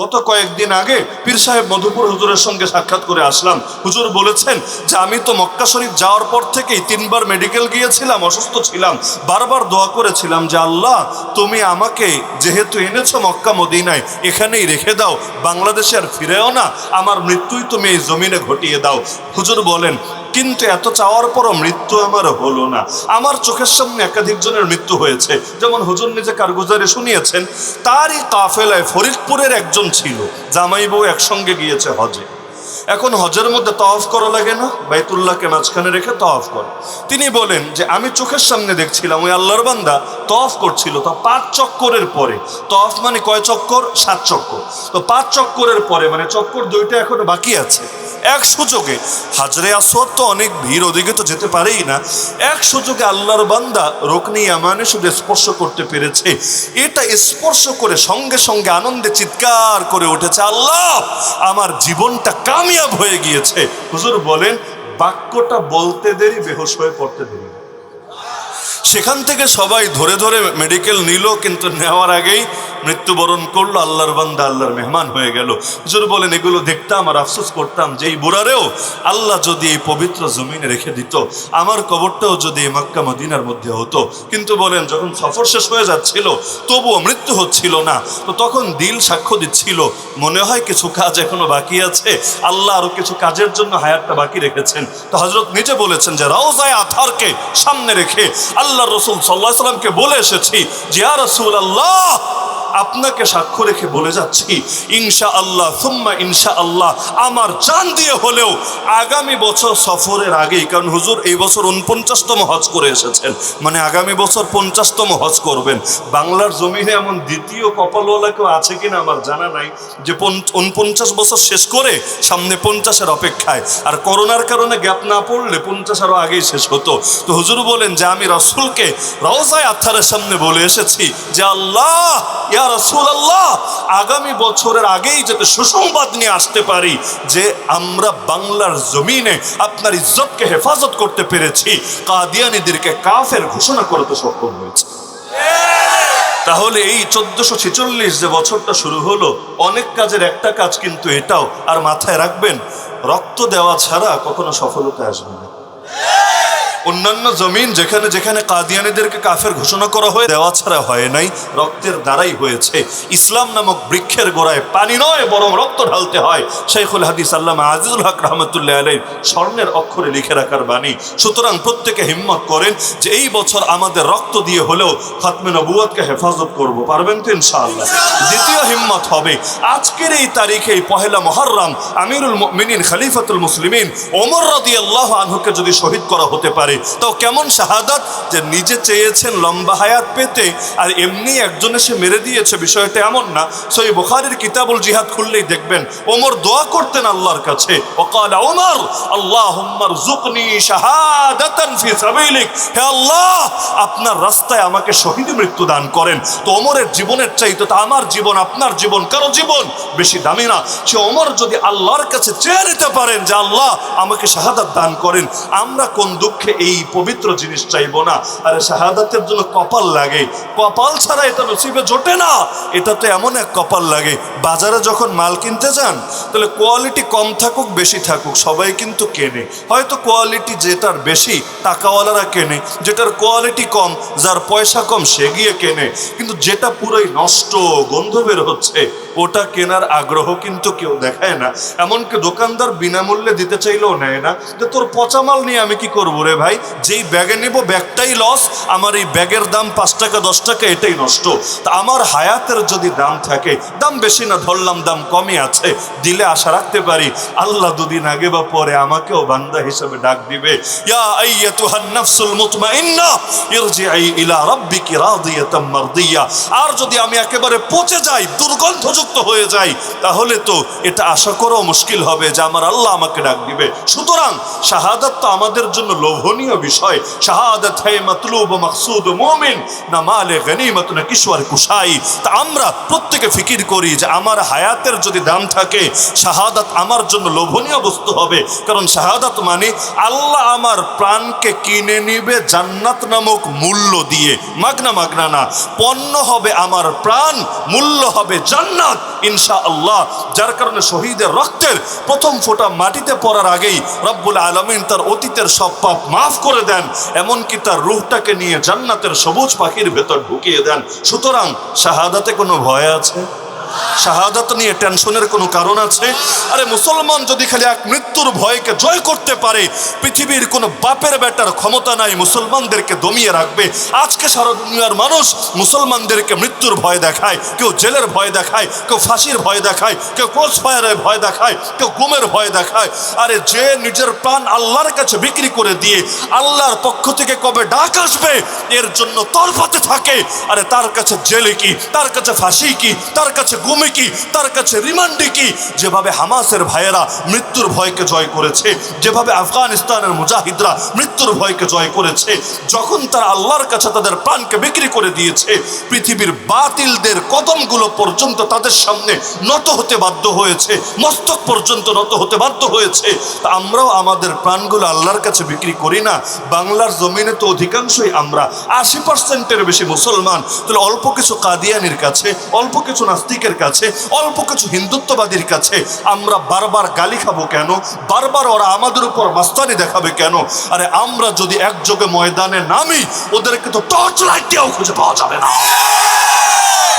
গত কয়েকদিন আগে পীর সাহেব মধুপুর হুজুরের সঙ্গে সাক্ষাৎ করে আসলাম। হুজুর বলেছেন যে আমি তো মক্কা শরীফ যাওয়ার পর থেকেই 3বার মেডিকেল গিয়েছিলাম, অসুস্থ ছিলাম, বারবার দোয়া করেছিলাম যে আল্লাহ তুমি আমাকে যেহেতু এনেছো মক্কা মদিনায় এখানেই রেখে দাও, বাংলাদেশে আর ফিরেও না, আমার মৃত্যুই তুমি এই জমিনে ঘটিয়ে দাও। হুজুর বলেন কিন্তু এত চাওয়ার পরও মৃত্যু আমার হলো না। আমার চোখের সামনে একাধিক জনের মৃত্যু হয়েছে, যেমন হুজুর নিজে কারগুজারে শুনিয়েছেন তারই কাফেলায় ফরিদপুরের একজন ছিল, জামাই বউ একসঙ্গে গিয়েছে হজে। এখন হজের মধ্যে তওয়াফ করা লাগে না, বাইতুল্লাহকে মাঝখানে রেখে তওয়াফ করে। তিনি বলেন যে আমি চোখের সামনে দেখছিলাম ওই আল্লাহর বান্দা তওয়াফ করছিল, তো 5 চক্করের পরে, তওয়াফ মানে কয় চক্কর? 7 চক্কর। তো 5 চক্করের পরে মানে চক্কর 2টা এখনো বাকি আছে। এক সুযোগে হাজরে আসওয়াদ তো অনেক ভিড়, ওদিকে তো যেতে পারেই না, এক সুযোগে আল্লাহর বান্দা রুকনি ইয়ামানে শুধু স্পর্শ করতে পেরেছে। এটা স্পর্শ করে সঙ্গে সঙ্গে আনন্দে চিৎকার করে উঠেছে, আল্লাহ আমার জীবনটা কামিয়াব হয়ে গিয়েছে। হুজুর বলেন বাক্যটা বলতে দেরি, বেহুশ হয়ে পড়তে দেরি। সেখান থেকে সবাই ধরে ধরে মেডিকেল নিল, কিন্তু নেওয়ার আগেই মৃত্যুবরণ করলো। আল্লাহর বান্দা আল্লাহর মেহমান হয়ে গেল। হুজুর বলেন এগুলো দেখতাম আর আফসোস করতাম যে এই বুড়ারেও আল্লাহ যদি এই পবিত্র জমিনে রেখে দিত, আমার কবরটাও যদি এই মক্কা মদিনার মধ্যে হতো। কিন্তু বলেন যখন সফর শেষ হয়ে যাচ্ছিল তবুও মৃত্যু হচ্ছিল না, তো তখন দিল সাক্ষ্য দিচ্ছিল মনে হয় কিছু কাজ এখনো বাকি আছে, আল্লাহ আরো কিছু কাজের জন্য হায়াতটা বাকি রেখেছেন। তো হযরত নিজে বলেছেন যে রওজায়ে আতহারকে সামনে রেখে আল্লাহ রাসূল সাল্লাল্লাহু আলাইহি সাল্লামকে বলে এসেছি যে ইয়া রাসূলুল্লাহ আপনাকে সাক্ষ্য রেখে বলে যাচ্ছি ইনশাআল্লাহ সুম্মা ইনশাআল্লাহ আমার জান দিয়ে হলেও আগামী বছর সফরের আগেই, কারণ হুজুর এই বছর 49তম হজ করে এসেছেন, মানে আগামী বছর 50তম হজ করবেন। বাংলার জমিনে এমন দ্বিতীয় কপালওয়ালা কেউ আছে কিনা আমার জানা নাই যে 49 বছর শেষ করে সামনে 50-এর অপেক্ষায়, আর করোনার কারণে গ্যাপ না পড়লে 50 আরও আগেই শেষ হতো। তো হুজুর বলেন যে আমি রাসূলকে রওজায়ে আতহারের সামনে বলে এসেছি যে আল্লাহ ইয়া রাসূলুল্লাহ আগামী বছরের আগেই যাতে সুসংবাদ নিয়ে আসতে পারি যে আমরা বাংলার জমিনে আপনার ইজ্জতকে হেফাজত করতে পেরেছি, কাদিয়ানীদেরকে কাফের ঘোষণা করতে সক্ষম হয়েছে। তাহলে এই 1446 যে বছরটা শুরু হলো, অনেক কাজের একটা কাজ কিন্তু এটাও, আর মাথায় রাখবেন রক্ত দেওয়া ছাড়া কখনো সফলতা আসবে না। অন্যান্য জমিন যেখানে যেখানে কাদিয়ানীদেরকে কাফের ঘোষণা করা হয় দেওয়া ছাড়া হয় নাই, রক্তের দ্বারাই হয়েছে। ইসলাম নামক বৃক্ষের গোড়ায় পানি নয় বরং রক্ত ঢালতে হয়, শাইখুল হাদিস আল্লামা আজিজুল হক রাহমাতুল্লাহ আলাইহি স্বর্ণের অক্ষরে লিখে রাখার বাণী। সুতরাং প্রত্যেকে হিম্মত করেন যে এই বছর আমাদের রক্ত দিয়ে হলেও খাতমে নবুয়তকে হেফাজত করব, পারবেন তো ইনশাআল্লাহ। দ্বিতীয় হিম্মত হবে আজকের এই তারিখে পহেলা মুহররম আমিরুল মুমিনিন খলিফাতুল মুসলিমিন ওমর রাদিয়াল্লাহু আনহুকে যদি শহীদ করা হতে পারে, তো কেমন শাহাদাত যে নিজে চেয়েছেন লম্বা হায়াত পেতে আর এমনি একজন এসে মেরে দিয়েছে, বিষয়টা এমন না। সহিহ বুখারীর কিতাবুল জিহাদ খুললেই দেখবেন ওমর দোয়া করতেন আল্লাহর কাছে, ওয়াকালা ওমর আল্লাহুম্মা রযুকনি শাহাদাতান ফি সাবিলিক, হে আল্লাহ আপনার রাস্তায় আমাকে শহীদ মৃত্যু দান করেন। তো ওমরের জীবনের চাইতে তো আমার জীবন, আপনার জীবন, কারো জীবন বেশি দামি না। সে ওমর যদি আল্লাহর কাছে চেয়ে নিতে পারেন যে আল্লাহ আমাকে শাহাদাত দান করেন, আমরা কোন দুঃখে এই পবিত্র জিনিস চাইবো না? আরে শাহাদাতের জন্য কপাল লাগে, কপাল ছাড়া এটা নসিবে জোটে না। এটা তো এমন এক কপাল লাগে, বাজারে যখন মাল কিনতে যান তাহলে কোয়ালিটি কম থাকুক বেশি থাকুক সবাই কিন্তু কেনে, হয়তো কোয়ালিটি যেটার বেশি টাকাওয়ালারা কেনে, যেটার কোয়ালিটি কম যার পয়সা কম সে গিয়ে কেনে, কিন্তু যেটা পুরোই নষ্ট গন্ধ বের হচ্ছে ওটা কেনার আগ্রহ কিন্তু কেউ দেখায় না। এমনকি দোকানদার বিনামূল্যে দিতে চাইলেও নেয় না, যে তোর পচা মাল নিয়ে আমি কি করবো রে ভাই, যেই ব্যাগে নেব ব্যাগটাই লস, আমার এই ব্যাগের দাম 5 টাকা 10 টাকা এটাই নষ্ট। তা আমার হায়াতের যদি দাম থাকে, দাম বেশি না ধরলাম দাম কমই আছে, দিলে আশা রাখতে পারি আল্লাহ দুদিন আগে বা পরে আমাকেও বান্দা হিসেবে ডাক দিবে, ইয়া আইয়াতুহান নাফসুল মুতমাইন্নাহ ইরজিই ইলা রাব্বিকি রাদিয়াতাম মারদিয়া। আর যদি আমি একেবারে পচে যাই, দুর্গন্ধযুক্ত হয়ে যাই, তাহলে তো এটা আশা করাও মুশকিল হবে যে আমার আল্লাহ আমাকে ডাক দিবে। সুতরাং শাহাদাত তো আমাদের জন্য লোভনীয় বিষয়, শাহাদাত হ্যায় মাতলুব ও মাকসুদ মুমিন, না মালে গনিমত না কিশোর কুশাই। তা আমরা প্রত্যেকে ফিকির করি যে আমার হায়াতের যদি দাম থাকে, শাহাদাত আমার জন্য লোভনীয় বস্তু হবে, কারণ শাহাদাত মানে আল্লাহ আমার প্রাণকে কিনে নিবে জান্নাত নামক মূল্য দিয়ে, মাগনা মাগনা না, পণ্য হবে আমার প্রাণ, মূল্য হবে জান্নাত। জান্নাত ইনশাআল্লাহ। যার কারণে শহীদের রক্তের প্রথম ফোঁটা মাটিতে পড়ার আগেই রব্বুল আলামিন তার অতীতের সব পাপ মাফ করে দেন, এমনকি তার রূহটাকে নিয়ে জান্নাতের সবুজ পাখির ভেতর ঢুকিয়ে দেন। সুতরাং শাহাদাতে কোনো ভয় আছে? শাহাদাত নিয়ে টেনশনের কোনো কারণ আছে? আরে মুসলমান যদি খালি এক মৃত্যুর ভয়কে জয় করতে পারে, পৃথিবীর কোনো বাপের বেটার ক্ষমতা নাই মুসলমানদেরকে দমিয়ে রাখবে। আজকে সারা দুনিয়ার মানুষ মুসলমানদেরকে মৃত্যুর ভয় দেখায়, কেউ জেলের ভয় দেখায়, কেউ ফাঁসির ভয় দেখায়, কেউ ক্রস ফায়ারের ভয় দেখায়, কেউ গুমের ভয় দেখায়। আরে যে নিজের প্রাণ আল্লাহর কাছে বিক্রি করে দিয়ে আল্লাহর পক্ষ থেকে কবে ডাক আসবে এর জন্য তরফাতে থাকে, আরে তার কাছে জেলে কি, তার কাছে ফাঁসি কি, তার কাছে গুমে কি, তার কাছে রিমান্ডে কি? যেভাবে হামাসের ভাইয়েরা মৃত্যুর ভয়কে জয় করেছে, যেভাবে আফগানিস্তানের মুজাহিদরা মৃত্যুর ভয়কে জয় করেছে, যখন তারা আল্লাহর কাছে তাদের প্রাণকে বিক্রি করে দিয়েছে, পৃথিবীর বাতিলদের কদমগুলো পর্যন্ত তাদের সামনে নত হতে বাধ্য হয়েছে, মস্তক পর্যন্ত নত হতে বাধ্য হয়েছে। তা আমরাও আমাদের প্রাণগুলো আল্লাহর কাছে বিক্রি করি না? বাংলার জমিনে তো অধিকাংশই আমরা 80%-এর বেশি মুসলমান, তাহলে অল্প কিছু কাদিয়ানির কাছে, অল্প কিছু নাস্তিকের কাছে, অল্প কিছু হিন্দুত্ববাদীর কাছে আমরা বারবার গালি খাবো কেন? বারবার ওরা আমাদের উপর মাস্তানি দেখাবে কেন? আরে আমরা যদি একযোগে ময়দানে নামি, ওদেরকে তো টর্চ লাইট দিয়েও খুঁজে পাওয়া যাবে না।